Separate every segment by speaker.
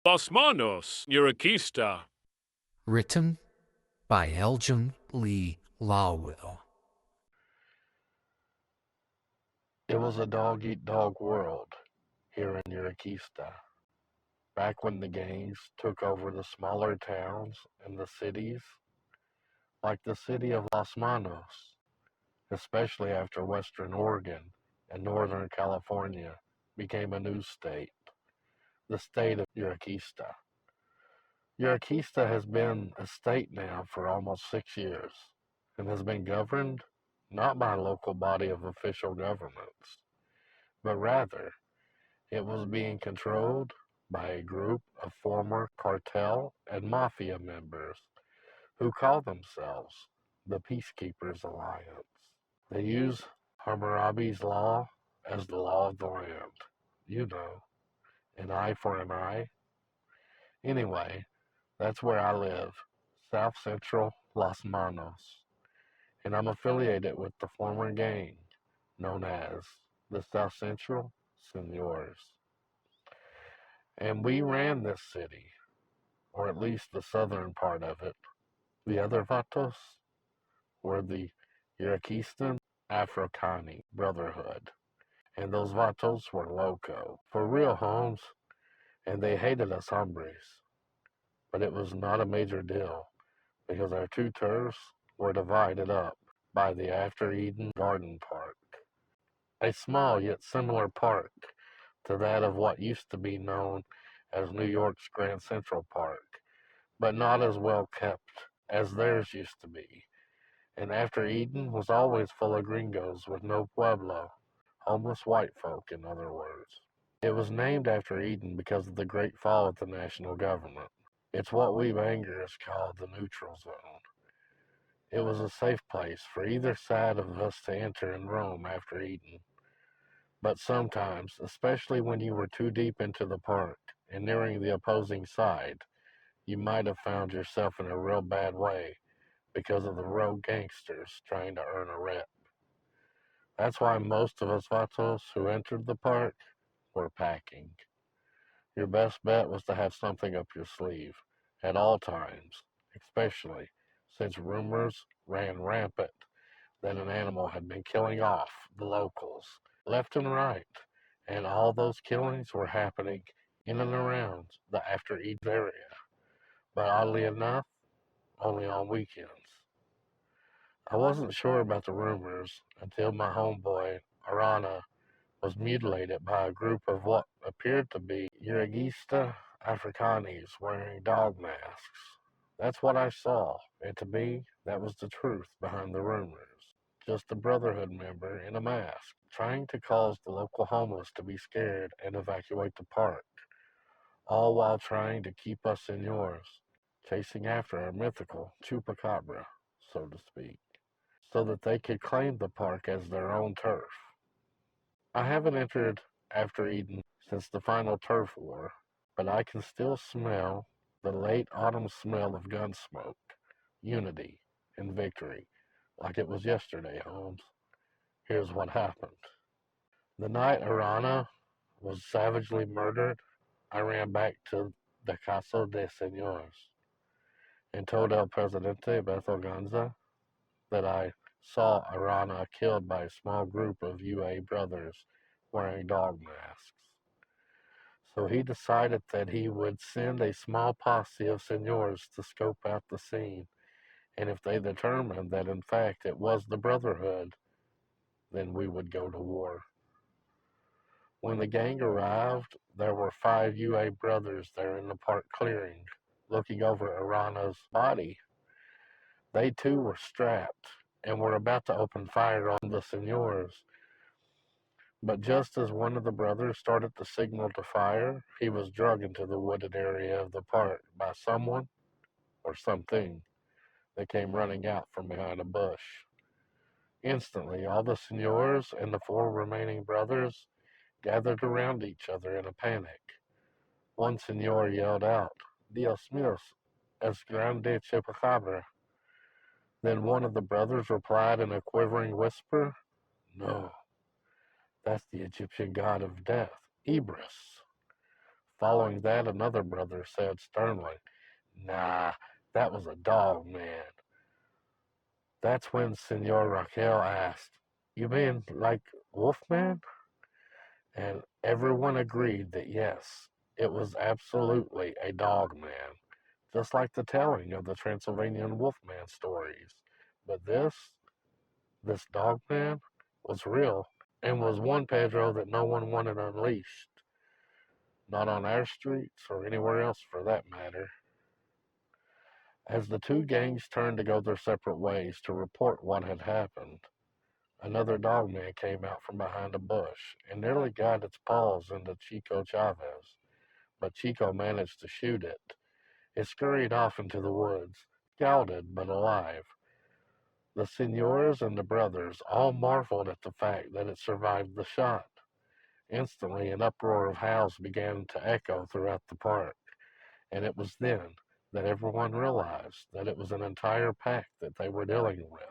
Speaker 1: Los Manos, Uriqeesta.
Speaker 2: Written by Elgin Lee Lawwell.
Speaker 3: It was a dog-eat-dog world here in Uriqeesta, back when the gangs took over the smaller towns and the cities, like the city of Los Manos, especially after Western Oregon and Northern California became a new state, the state of Uriqeesta. Uriqeesta has been a state now for almost 6 years and has been governed not by a local body of official governments, but rather it was being controlled by a group of former cartel and mafia members who call themselves the Peacekeepers Alliance. They use Hammurabi's law as the law of the land. You know, an eye for an eye. Anyway, that's where I live, South Central Los Manos, and I'm affiliated with the former gang known as the South Central Senors. And we ran this city, or at least the southern part of it. The other Vatos were the Uriqueestan Africani Brotherhood, and those Vatos were loco, for real, Holmes, and they hated us hombres. But it was not a major deal, because our two turfs were divided up by the After Eden Garden Park, a small yet similar park to that of what used to be known as New York's Grand Central Park, but not as well kept as theirs used to be. And After Eden was always full of gringos with no pueblo, homeless white folk, in other words. It was named after Eden because of the Great Fall of the national government. It's what we bangers call the neutral zone. It was a safe place for either side of us to enter and roam after Eden. But sometimes, especially when you were too deep into the park and nearing the opposing side, you might have found yourself in a real bad way because of the rogue gangsters trying to earn a rep. That's why most of us Vatos who entered the park were packing. Your best bet was to have something up your sleeve at all times, especially since rumors ran rampant that an animal had been killing off the locals left and right, and all those killings were happening in and around the After Eden area, but oddly enough, only on weekends. I wasn't sure about the rumors until my homeboy, Arana, was mutilated by a group of what appeared to be Uriqeesta Africanis wearing dog masks. That's what I saw, and to me, that was the truth behind the rumors. Just a Brotherhood member in a mask, trying to cause the local homeless to be scared and evacuate the park, all while trying to keep us senors chasing after our mythical chupacabra, so to speak, so that they could claim the park as their own turf. I haven't entered After Eden since the final turf war, but I can still smell the late autumn smell of gun smoke, unity, and victory, like it was yesterday, Holmes. Here's what happened. The night Arana was savagely murdered, I ran back to the Casa de Señores and told El Presidente Beto Ganza that I saw Arana killed by a small group of UA brothers wearing dog masks. So he decided that he would send a small posse of senors to scope out the scene, and if they determined that in fact it was the Brotherhood, then we would go to war. When the gang arrived, there were 5 UA brothers there in the park clearing, looking over Arana's body. They too were strapped, and were about to open fire on the senors. But just as one of the brothers started to signal to fire, he was dragged into the wooded area of the park by someone or something that came running out from behind a bush. Instantly, all the senors and the four remaining brothers gathered around each other in a panic. One senor yelled out, Dios míos, es grande chupacabra. Then one of the brothers replied in a quivering whisper, No, that's the Egyptian god of death, Ibris. Following that, another brother said sternly, Nah, that was a dog man. That's when Senor Raquel asked, You mean like Wolfman? And everyone agreed that yes, it was absolutely a dog man, just like the telling of the Transylvanian Wolfman stories. But this dog man, was real and was one Pedro that no one wanted unleashed. Not on our streets or anywhere else for that matter. As the two gangs turned to go their separate ways to report what had happened, another dogman came out from behind a bush and nearly got its paws into Chico Chavez, but Chico managed to shoot it. It scurried off into the woods, scalded but alive. The senors and the brothers all marveled at the fact that it survived the shot. Instantly, an uproar of howls began to echo throughout the park, and it was then that everyone realized that it was an entire pack that they were dealing with.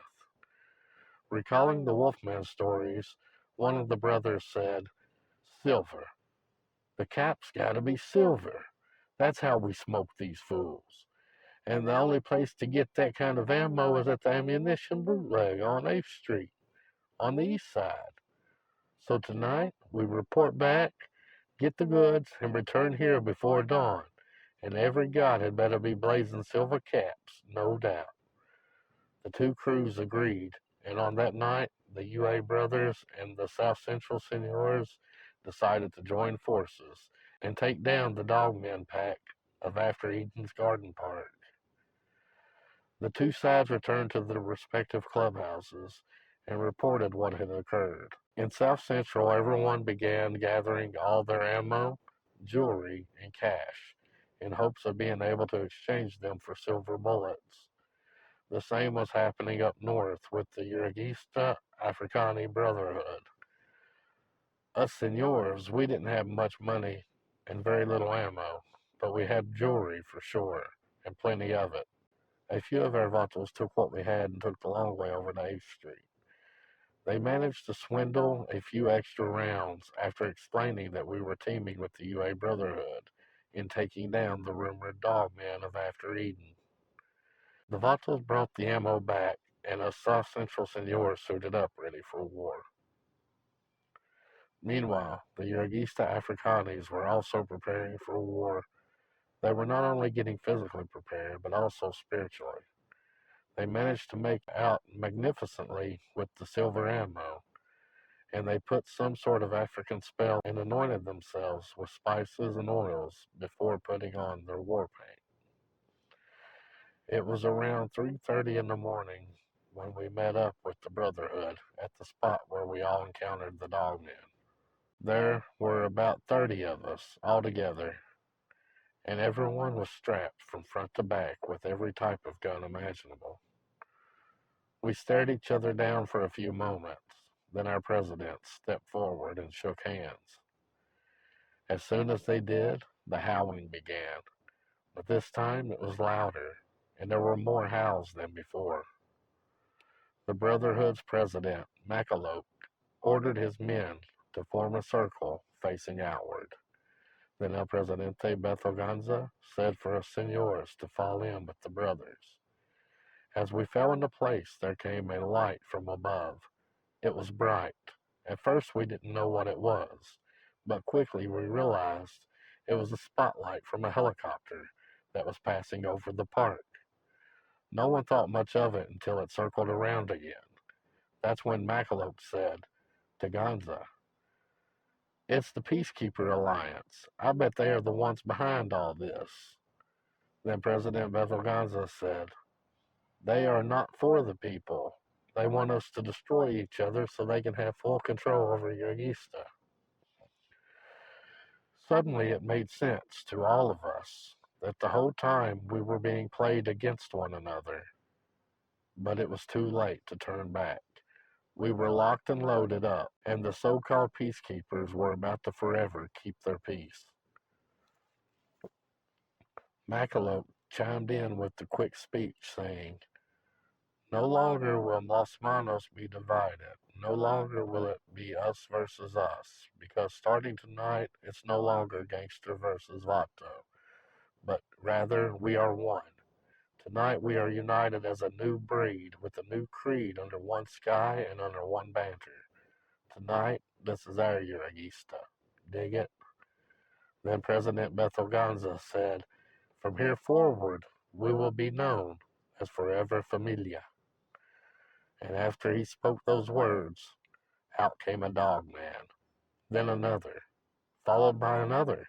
Speaker 3: Recalling the Wolfman stories, one of the brothers said, Silver. The cap's gotta be silver. That's how we smoke these fools. And the only place to get that kind of ammo is at the ammunition bootleg on 8th Street, on the east side. So tonight, we report back, get the goods, and return here before dawn. And every god had better be blazing silver caps, no doubt. The two crews agreed, and on that night, the UA brothers and the South Central Senors decided to join forces and take down the Dogmen pack of After Eden's Garden Park. The two sides returned to their respective clubhouses and reported what had occurred. In South Central, everyone began gathering all their ammo, jewelry, and cash in hopes of being able to exchange them for silver bullets. The same was happening up north with the Uriqeesta Africani Brotherhood. Us senors, we didn't have much money and very little ammo, but we had jewelry for sure, and plenty of it. A few of our vatos took what we had and took the long way over to 8th Street. They managed to swindle a few extra rounds after explaining that we were teaming with the UA Brotherhood in taking down the rumored dogman of After Eden. The vatos brought the ammo back, and us South Central senors suited up ready for war. Meanwhile, the Uriqeesta Africanis were also preparing for war. They were not only getting physically prepared, but also spiritually. They managed to make out magnificently with the silver ammo, and they put some sort of African spell and anointed themselves with spices and oils before putting on their war paint. It was around 3:30 in the morning when we met up with the Brotherhood at the spot where we all encountered the dogmen. There were about 30 of us all together, and everyone was strapped from front to back with every type of gun imaginable. We stared each other down for a few moments. Then our president stepped forward and shook hands. As soon as they did, the howling began, but this time it was louder, and there were more howls than before. The Brotherhood's president, Macalope, ordered his men to form a circle facing outward. Then El Presidente Bethoganza said for us senors to fall in with the brothers. As we fell into place, there came a light from above. It was bright. At first we didn't know what it was, but quickly we realized it was a spotlight from a helicopter that was passing over the park. No one thought much of it until it circled around again. That's when Macalope said to Gonza, It's the Peacekeeper Alliance. I bet they are the ones behind all this. Then President Bethoganza said, They are not for the people. They want us to destroy each other so they can have full control over Uriqeesta. Suddenly it made sense to all of us that the whole time we were being played against one another, but it was too late to turn back. We were locked and loaded up, and the so-called peacekeepers were about to forever keep their peace. Macalope chimed in with the quick speech, saying, "No longer will Los Manos be divided. No longer will it be us versus us, because starting tonight, it's no longer gangster versus Vato, but rather we are one. Tonight we are united as a new breed with a new creed under one sky and under one banner. Tonight, this is our Uriqeesta. Dig it?" Then President Bethelganza said, "From here forward, we will be known as Forever Familia." And after he spoke those words, out came a dog man, then another, followed by another,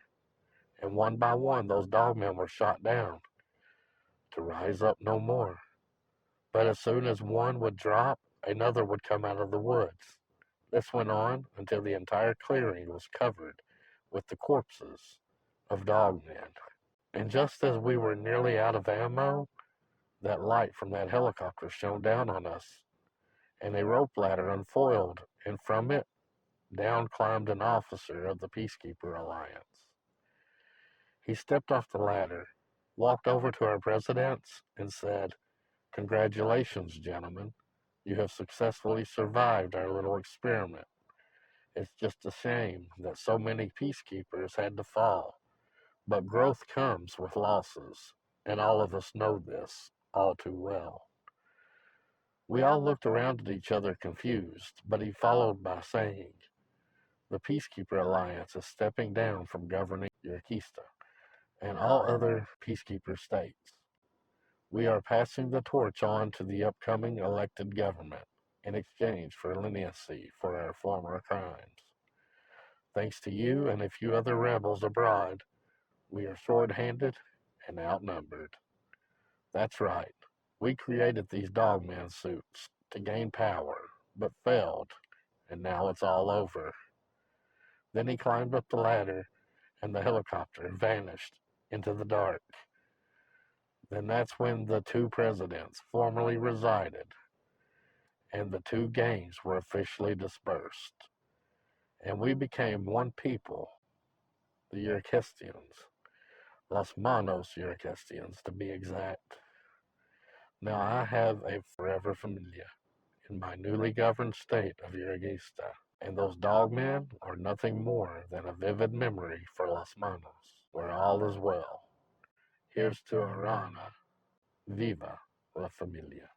Speaker 3: and one by one those dog men were shot down, to rise up no more. But as soon as one would drop, another would come out of the woods. This went on until the entire clearing was covered with the corpses of dog men. And just as we were nearly out of ammo, that light from that helicopter shone down on us, and a rope ladder unfoiled, and from it down climbed an officer of the Peacekeeper Alliance. He stepped off the ladder, walked over to our presidents, and said, "Congratulations, gentlemen. You have successfully survived our little experiment. It's just a shame that so many peacekeepers had to fall. But growth comes with losses, and all of us know this all too well." We all looked around at each other confused, but he followed by saying, "The Peacekeeper Alliance is stepping down from governing Uriqeesta and all other peacekeeper states. We are passing the torch on to the upcoming elected government in exchange for leniency for our former crimes. Thanks to you and a few other rebels abroad, we are short-handed and outnumbered." That's right. We created these dogman suits to gain power, but failed, and now it's all over. Then he climbed up the ladder, and the helicopter vanished into the dark. Then that's when the two presidents formally resided, and the two gangs were officially dispersed. And we became one people, the Uriqeestians, Los Manos Uriqeestians to be exact. Now I have a forever familia in my newly governed state of Uriqeesta, and those dogmen are nothing more than a vivid memory for Los Manos, where all is well. Here's to Arana. Viva la familia.